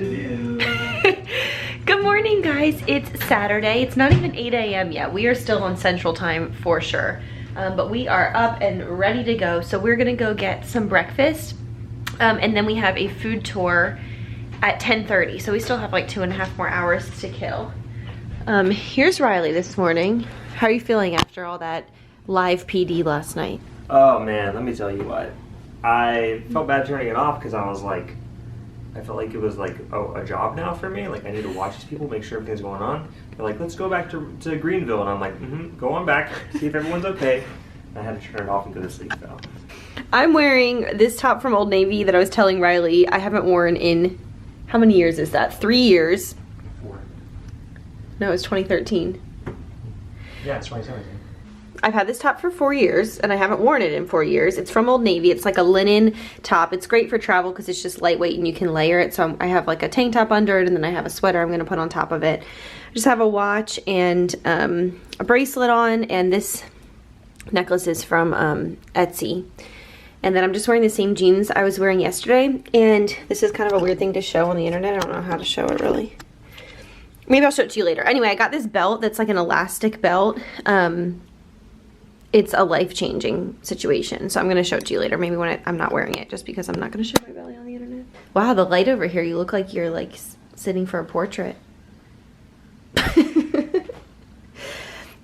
to do. Good morning, guys. It's Saturday. It's not even 8 a.m. yet. We are still on Central Time for sure. But we are up and ready to go. So we're gonna go get some breakfast. And then we have a food tour at 10:30. So we still have like 2.5 more hours to kill. Here's Riley this morning. How are you feeling after all that live PD last night? Oh man, let me tell you what. I felt bad turning it off because I was like, I felt like it was like a job now for me. Like I need to watch these people, make sure everything's going on. They're like, let's go back to Greenville. And I'm like, go on back, see if everyone's okay. And I had to turn it off and go to sleep though. I'm wearing this top from Old Navy that I was telling Riley I haven't worn in, how many years is that? 3 years. 4. No, it's 2013. Yeah, it's 2017. I've had this top for 4 years and I haven't worn it in 4 years. It's from Old Navy. It's like a linen top. It's great for travel because it's just lightweight and you can layer it. So I have like a tank top under it and then I have a sweater I'm going to put on top of it. I just have a watch and a bracelet on, and this necklace is from Etsy. And then I'm just wearing the same jeans I was wearing yesterday. And this is kind of a weird thing to show on the internet. I don't know how to show it really. Maybe I'll show it to you later. Anyway, I got this belt that's like an elastic belt. It's a life-changing situation. So I'm going to show it to you later. Maybe when I'm not wearing it, just because I'm not going to show my belly on the internet. Wow, the light over here. You look like you're like sitting for a portrait.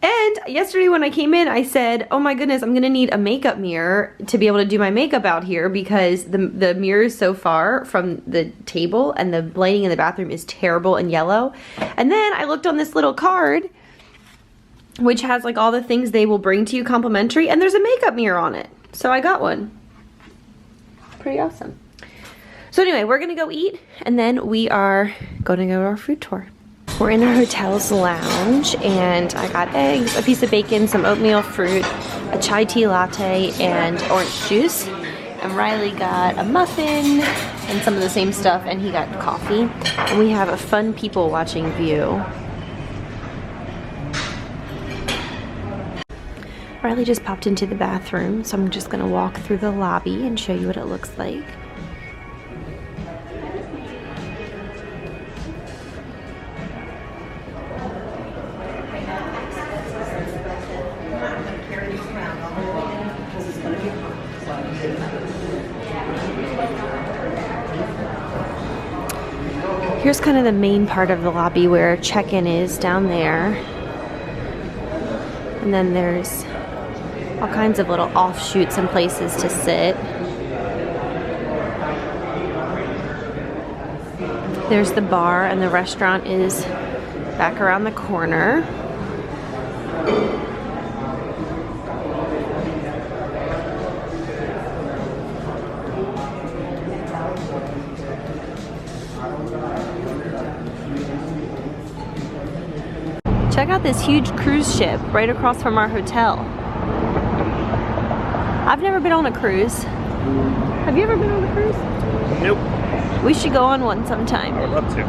And yesterday when I came in, I said, oh my goodness, I'm going to need a makeup mirror to be able to do my makeup out here because the mirror is so far from the table and the lighting in the bathroom is terrible and yellow. And then I looked on this little card, which has like all the things they will bring to you complimentary, and there's a makeup mirror on it. So I got one. Pretty awesome. So anyway, we're gonna go eat, and then we are going to go to our food tour. We're in our hotel's lounge, and I got eggs, a piece of bacon, some oatmeal, fruit, a chai tea latte, and orange juice. And Riley got a muffin and some of the same stuff, and he got coffee. And we have a fun people watching view. Riley just popped into the bathroom, so I'm just gonna walk through the lobby and show you what it looks like. Here's kind of the main part of the lobby where check-in is down there. And then there's all kinds of little offshoots and places to sit. There's the bar, and the restaurant is back around the corner. Check out this huge cruise ship right across from our hotel. I've never been on a cruise. Have you ever been on a cruise? Nope. We should go on one sometime. I would love to.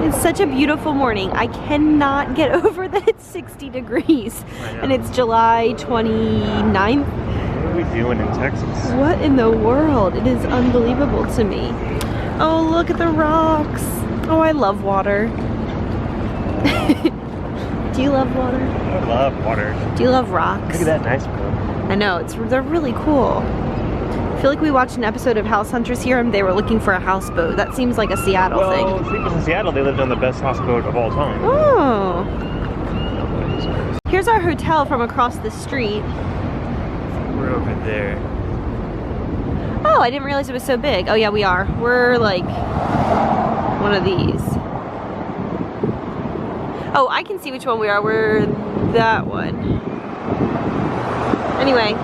It's such a beautiful morning. I cannot get over that it's 60 degrees. And it's July 29th. What are we doing in Texas? What in the world? It is unbelievable to me. Oh, look at the rocks. Oh, I love water. Do you love water? I love water. Do you love rocks? Look at that nice boat. I know, they're really cool. I feel like we watched an episode of House Hunters here and they were looking for a houseboat. That seems like a Seattle thing. Well, people in Seattle, they lived on the best houseboat of all time. Oh. Here's our hotel from across the street. We're over there. Oh, I didn't realize it was so big. Oh yeah, we are. We're like one of these. Oh, I can see which one we are. We're that one. Anyway.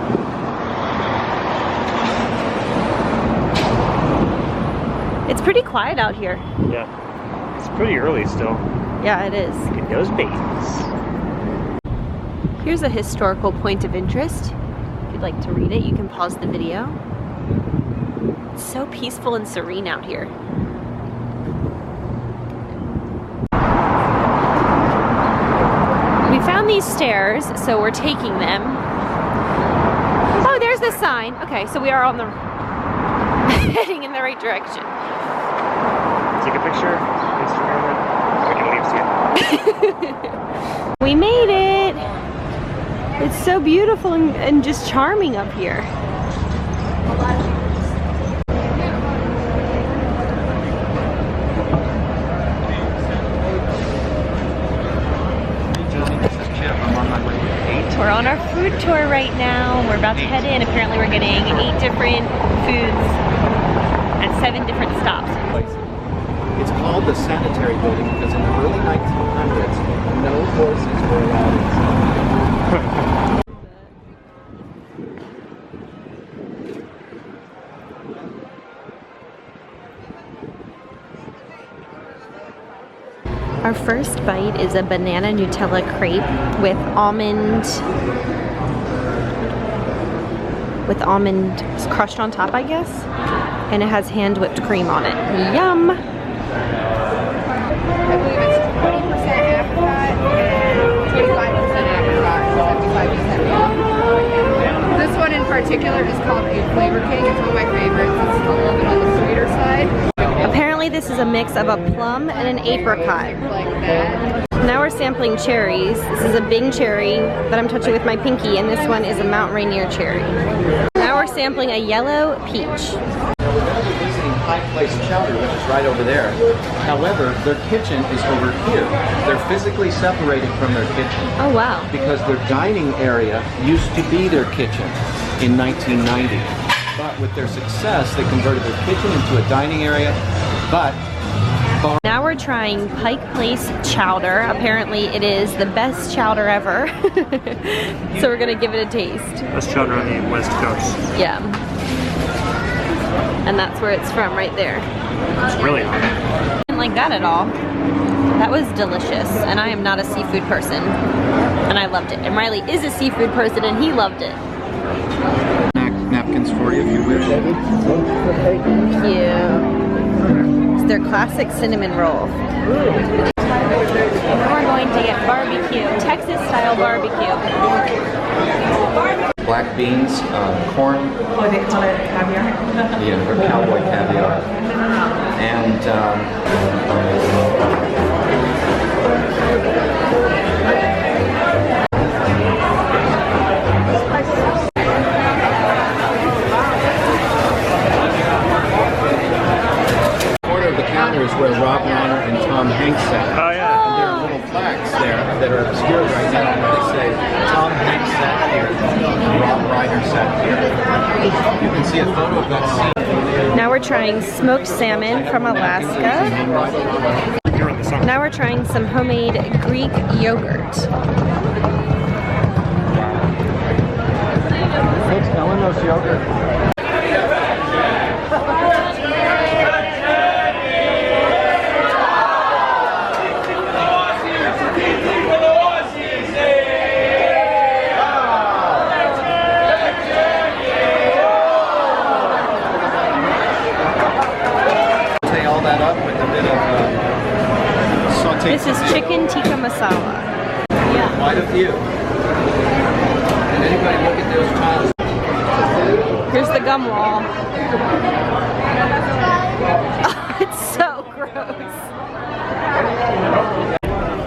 It's pretty quiet out here. Yeah. It's pretty early still. Yeah, it is. Look at those babies. Here's a historical point of interest. If you'd like to read it, you can pause the video. It's so peaceful and serene out here. We found these stairs, so we're taking them. Oh, there's the sign. Okay, so we are on the Heading in the right direction. Take a picture, Instagram it. We can leave it. We made it. It's so beautiful and just charming up here. We're on our food tour right now. We're about to head in. Apparently we're getting 8 different foods at 7 different stops. It's called the sanitary building because in the early 1900s, no horses were allowed inside. Our first bite is a banana Nutella crepe with almond crushed on top, I guess. And it has hand whipped cream on it. Yum! I believe it's 20% apricot and 25% apricot and 75% This one in particular is called a flavor cake. It's one of my favorites. It's a little bit on the sweeter side. Apparently this is a mix of a plum and an apricot. Like that. Now we're sampling cherries. This is a Bing cherry that I'm touching with my pinky, and this one is a Mount Rainier cherry. Now we're sampling a yellow peach. Pike Place Chowder, which is right over there. However, their kitchen is over here. They're physically separated from their kitchen. Oh wow. Because their dining area used to be their kitchen in 1990. But with their success, they converted their kitchen into a dining area. But now we're trying Pike Place Chowder. Apparently it is the best chowder ever. So we're gonna give it a taste. Best chowder on the West Coast. Yeah. And that's where it's from, right there. It's really hot. I didn't like that at all. That was delicious, and I am not a seafood person, and I loved it. And Riley is a seafood person, and he loved it. napkins for you if you wish. Thank you. It's their classic cinnamon roll. Now we're going to get barbecue, Texas-style barbecue. Black beans, corn. Oh, they call it caviar? Yeah, or cowboy caviar. And corner of the counter is where Rob Reiner and Tom Hanks sat. Oh yeah. And there are little plaques there that are obscured right now. They say Tom Hanks sat here, Rob Reiner sat here. You can see a photo of that scene. Now we're trying smoked salmon from Alaska. Now we're trying some homemade Greek yogurt. Thanks, Ellen, those yogurt. This is chicken tikka masala. Yeah. Quite a few. And anybody look at those tiles? Here's the gum wall. Oh, it's so gross.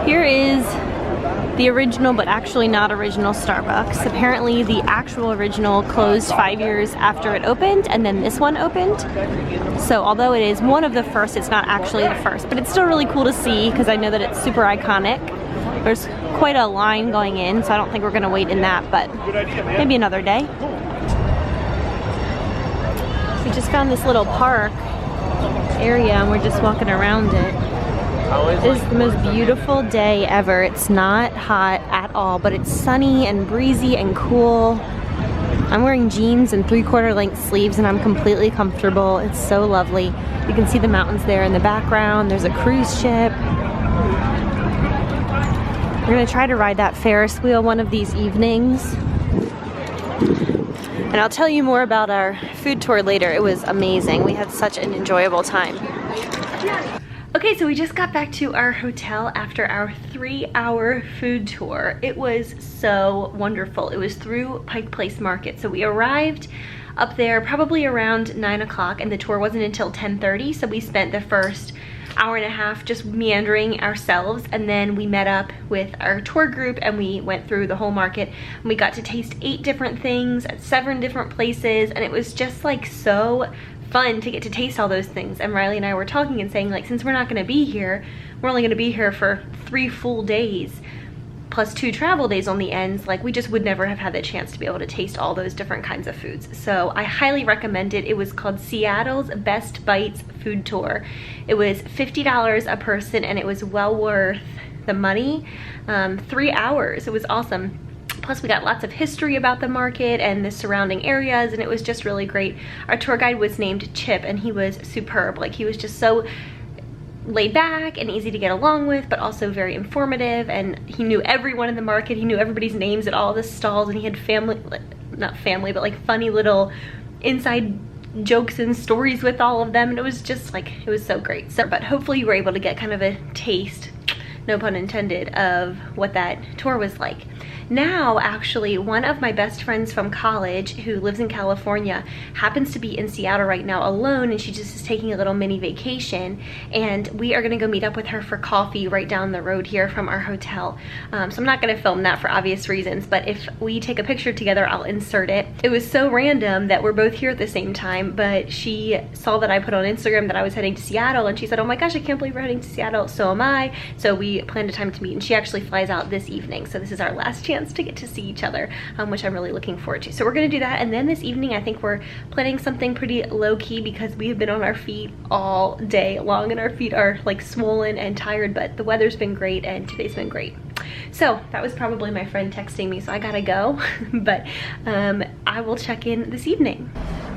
Here is the original, but actually not original Starbucks. Apparently the actual original closed 5 years after it opened, and then this one opened. So although it is one of the first, it's not actually the first, but it's still really cool to see because I know that it's super iconic. There's quite a line going in, so I don't think we're gonna wait in that, but maybe another day. We just found this little park area and we're just walking around it. It is the most beautiful day ever. It's not hot at all, but it's sunny and breezy and cool. I'm wearing jeans and 3/4 length sleeves and I'm completely comfortable. It's so lovely. You can see the mountains there in the background. There's a cruise ship. We're gonna try to ride that Ferris wheel one of these evenings. And I'll tell you more about our food tour later. It was amazing. We had such an enjoyable time. Okay, so we just got back to our hotel after our 3-hour food tour. It was so wonderful. It was through Pike Place Market. So we arrived up there probably around 9 o'clock, and the tour wasn't until 10:30, so we spent the first hour and a half just meandering ourselves, and then we met up with our tour group and we went through the whole market, and we got to taste 8 different things at 7 different places, and it was just like so fun to get to taste all those things. And Riley and I were talking and saying, like, since we're not going to be here, we're only going to be here for 3 full days plus 2 travel days on the ends, like we just would never have had the chance to be able to taste all those different kinds of foods. So I highly recommend it. It was called Seattle's Best Bites Food Tour. It was $50 a person, and it was well worth the money. 3 hours, it was awesome. Plus we got lots of history about the market and the surrounding areas, and it was just really great. Our tour guide was named Chip, and he was superb. Like, he was just so laid back and easy to get along with, but also very informative, and he knew everyone in the market. He knew everybody's names at all the stalls, and he had not family, but like funny little inside jokes and stories with all of them, and it was just like, it was so great. So, but hopefully you were able to get kind of a taste, no pun intended, of what that tour was like. Now, actually, one of my best friends from college who lives in California happens to be in Seattle right now alone, and she just is taking a little mini vacation, and we are gonna go meet up with her for coffee right down the road here from our hotel. So I'm not gonna film that for obvious reasons, but if we take a picture together, I'll insert it. It was so random that we're both here at the same time, but she saw that I put on Instagram that I was heading to Seattle, and she said, oh my gosh, I can't believe we're heading to Seattle. So am I. So we planned a time to meet, and she actually flies out this evening, so this is our last chance to get to see each other, which I'm really looking forward to. So we're gonna do that, and then this evening I think we're planning something pretty low-key because we have been on our feet all day long, and our feet are like swollen and tired, but the weather's been great and today's been great. So that was probably my friend texting me, so I gotta go, but I will check in this evening.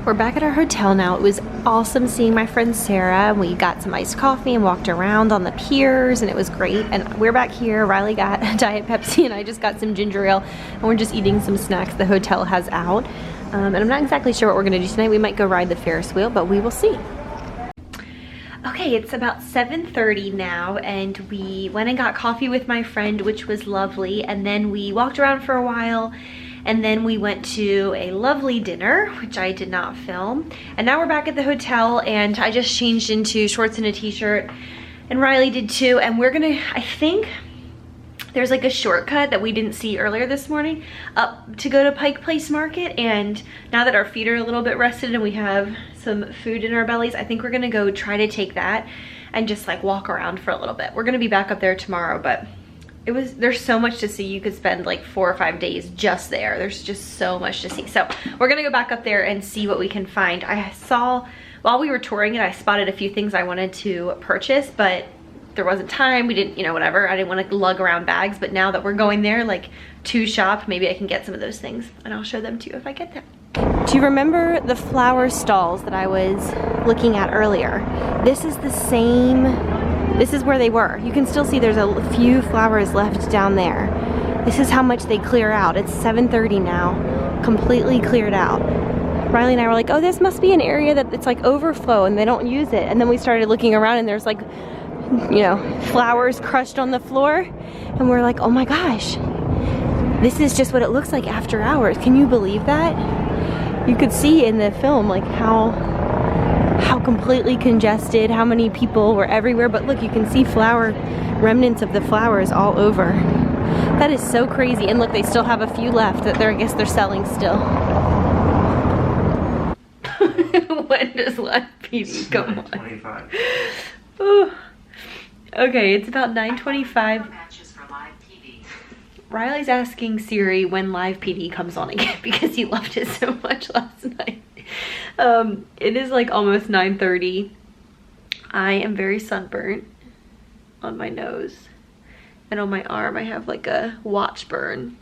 We're back at our hotel now. It was awesome seeing my friend Sarah. We got some iced coffee and walked around on the piers, and it was great. And we're back here. Riley got Diet Pepsi, and I just got some ginger ale, and we're just eating some snacks the hotel has out. And I'm not exactly sure what we're gonna do tonight. We might go ride the Ferris wheel, but we will see. Okay, it's about 7:30 now, and we went and got coffee with my friend, which was lovely, and then we walked around for a while, and then we went to a lovely dinner, which I did not film. And now we're back at the hotel, and I just changed into shorts and a t-shirt, and Riley did too, and we're gonna, I think there's like a shortcut that we didn't see earlier this morning up to go to Pike Place Market, and now that our feet are a little bit rested and we have some food in our bellies, I think we're gonna go try to take that and just like walk around for a little bit. We're gonna be back up there tomorrow, but there's so much to see. You could spend like 4 or 5 days just there. There's just so much to see. So we're gonna go back up there and see what we can find. I saw, while we were touring it, I spotted a few things I wanted to purchase, but there wasn't time. We didn't, you know, whatever. I didn't want to lug around bags, but now that we're going there, like, to shop, maybe I can get some of those things, and I'll show them to you if I get them. Do you remember the flower stalls that I was looking at earlier? This is the same, this is where they were. You can still see there's a few flowers left down there. This is how much they clear out. It's 7:30 now, completely cleared out. Riley and I were like, oh, this must be an area that it's like overflow and they don't use it. And then we started looking around, and there's like, you know, flowers crushed on the floor, and we're like, oh my gosh, this is just what it looks like after hours. Can you believe that? You could see in the film like how completely congested, how many people were everywhere, but look, you can see remnants of the flowers all over. That is so crazy. And look, they still have a few left that I guess they're selling still. When does live PD come on? 9:25. Ooh. Okay, it's about 9:25. Riley's asking Siri when live PD comes on again because he loved it so much last night. It is like almost 9:30. I am very sunburnt on my nose, and on my arm I have like a watch burn.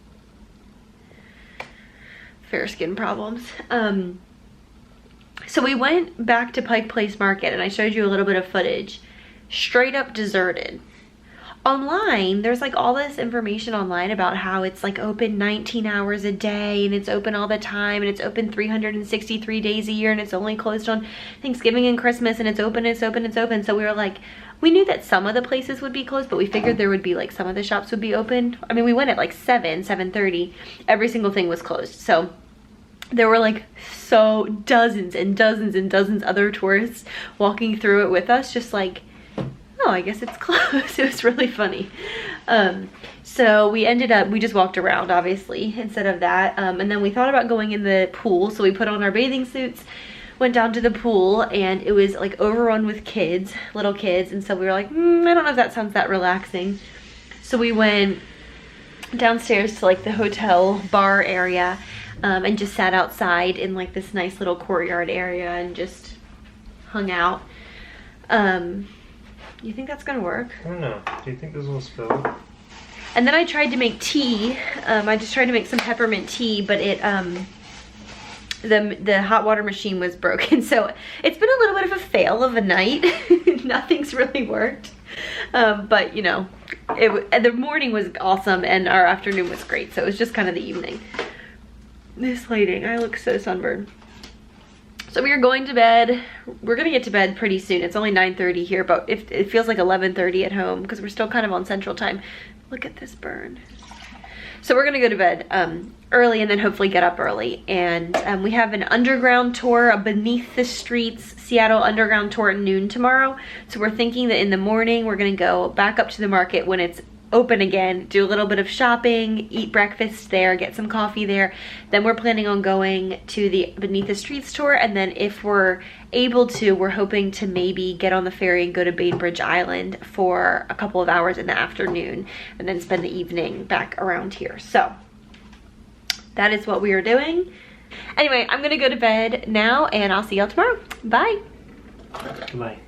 Fair skin problems. So we went back to Pike Place Market, and I showed you a little bit of footage. Straight up deserted. Online, there's like all this information online about how it's like open 19 hours a day, and it's open all the time, and it's open 363 days a year, and it's only closed on Thanksgiving and Christmas, and it's open, it's open, it's open. So we were like, we knew that some of the places would be closed, but we figured there would be like some of the shops would be open. I mean, we went at like 7:30. Every single thing was closed. So there were like so dozens and dozens and dozens other tourists walking through it with us, just like, oh, I guess it's closed. It was really funny. So we ended up, we just walked around obviously instead of that. And then we thought about going in the pool. So we put on our bathing suits, went down to the pool, and it was like overrun with kids, little kids. And so we were like, I don't know if that sounds that relaxing. So we went downstairs to like the hotel bar area, and just sat outside in like this nice little courtyard area and just hung out. You think that's gonna work? I don't know. Do you think this will spill? And then I tried to make tea. I just tried to make some peppermint tea, but it the hot water machine was broken. So it's been a little bit of a fail of a night. Nothing's really worked. But you know, the morning was awesome and our afternoon was great. So it was just kind of the evening. This lighting, I look so sunburned. So we are going to bed. We're gonna get to bed pretty soon. It's only 9:30 here, but it feels like 11:30 at home because we're still kind of on Central Time. Look at this burn. So we're gonna go to bed early and then hopefully get up early. And we have an underground tour, a Beneath the Streets Seattle Underground tour at noon tomorrow. So we're thinking that in the morning we're gonna go back up to the market when it's open again, do a little bit of shopping, eat breakfast there, get some coffee there. Then we're planning on going to the Beneath the Streets tour, and then if we're able to, we're hoping to maybe get on the ferry and go to Bainbridge Island for a couple of hours in the afternoon and then spend the evening back around here. So that is what we are doing. Anyway, I'm gonna go to bed now and I'll see y'all tomorrow. Bye. Bye.